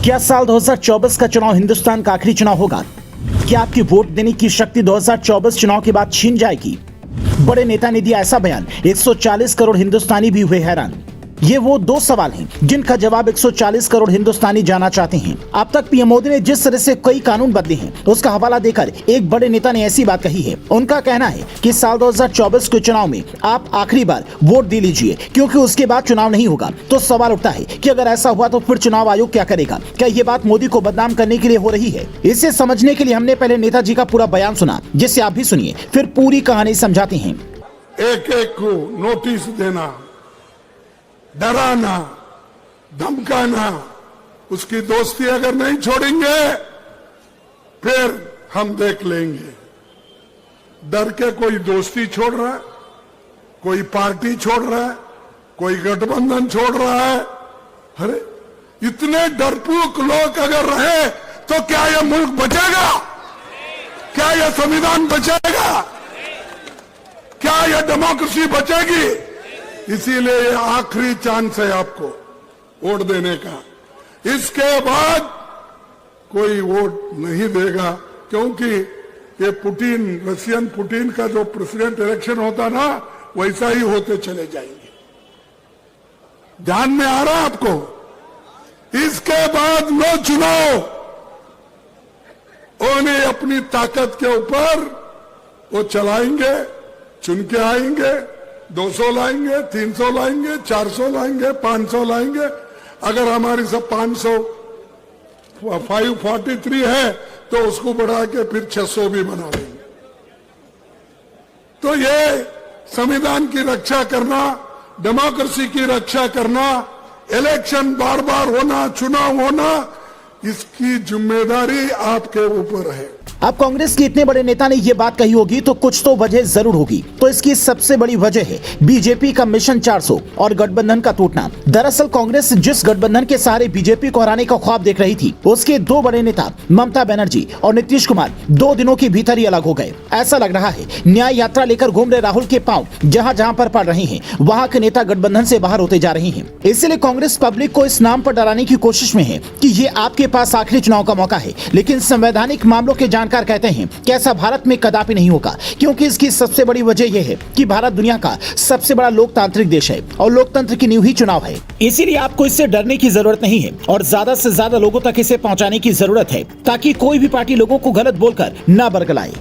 क्या साल 2024 का चुनाव हिंदुस्तान का आखिरी चुनाव होगा? क्या आपकी वोट देने की शक्ति 2024 चुनाव के बाद छीन जाएगी? बड़े नेता ने दिया ऐसा बयान, 140 करोड़ हिंदुस्तानी भी हुए हैरान। ये वो दो सवाल हैं जिनका जवाब 140 करोड़ हिंदुस्तानी जानना चाहते हैं। अब तक पीएम मोदी ने जिस तरह से कई कानून बदले हैं, उसका हवाला देकर एक बड़े नेता ने ऐसी बात कही है। उनका कहना है कि साल 2024 के चुनाव में आप आखिरी बार वोट दे लीजिए, क्योंकि उसके बाद चुनाव नहीं होगा। तो सवाल उठता है कि अगर ऐसा हुआ तो फिर चुनाव आयोग क्या करेगा? क्या ये बात मोदी को बदनाम करने के लिए हो रही है? इसे समझने के लिए हमने पहले नेताजी का पूरा बयान सुना, जिससे आप भी सुनिए, फिर पूरी कहानी समझाते हैं। एक एक को नोटिस देना, डराना, धमकाना, उसकी दोस्ती अगर नहीं छोड़ेंगे फिर हम देख लेंगे। डर के कोई दोस्ती छोड़ रहा है, कोई पार्टी छोड़ रहा है, कोई गठबंधन छोड़ रहा है। अरे इतने डरपोक लोग अगर रहे तो क्या यह मुल्क बचेगा? क्या यह संविधान बचेगा? क्या यह डेमोक्रेसी बचेगी? इसीलिए ये आखिरी चांस है आपको वोट देने का। इसके बाद कोई वोट नहीं देगा, क्योंकि ये पुतिन, रशियन पुतिन का जो प्रेसिडेंट इलेक्शन होता ना, वैसा ही होते चले जाएंगे। ध्यान में आ रहा है आपको? इसके बाद नो चुनाव, उन्हें अपनी ताकत के ऊपर वो चलाएंगे, चुन के आएंगे, 200 लाएंगे, 300 लाएंगे, 400 लाएंगे, 500 लाएंगे। अगर हमारी सब 543 है तो उसको बढ़ा के फिर 600 भी बना लेंगे। तो ये संविधान की रक्षा करना, डेमोक्रेसी की रक्षा करना, इलेक्शन बार बार होना, चुनाव होना, इसकी जिम्मेदारी आपके ऊपर है। अब कांग्रेस के इतने बड़े नेता ने यह बात कही होगी तो कुछ तो वजह जरूर होगी। तो इसकी सबसे बड़ी वजह है बीजेपी का मिशन 400 और गठबंधन का टूटना। दरअसल कांग्रेस जिस गठबंधन के सहारे बीजेपी को हराने का ख्वाब देख रही थी, उसके दो बड़े नेता ममता बनर्जी और नीतीश कुमार 2 दिनों के भीतर ही अलग हो गए। ऐसा लग रहा है न्याय यात्रा लेकर घूम रहे राहुल के पांव जहां जहां पर पड़ रहे हैं, वहां के नेता गठबंधन से बाहर होते जा रहे हैं। इसलिए कांग्रेस पब्लिक को इस नाम पर डराने की कोशिश में है कि ये आपके पास आखिरी चुनाव का मौका है। लेकिन संवैधानिक मामलों के जानकार कहते हैं कि ऐसा भारत में कदापि नहीं होगा, क्योंकि इसकी सबसे बड़ी वजह यह है कि भारत दुनिया का सबसे बड़ा लोकतांत्रिक देश है और लोकतंत्र की नींव ही चुनाव है। इसीलिए आपको इससे डरने की जरूरत नहीं है और ज्यादा से ज्यादा लोगों तक इसे पहुंचाने की जरूरत है, ताकि कोई भी पार्टी लोगों को गलत बोलकर न बरगलाए।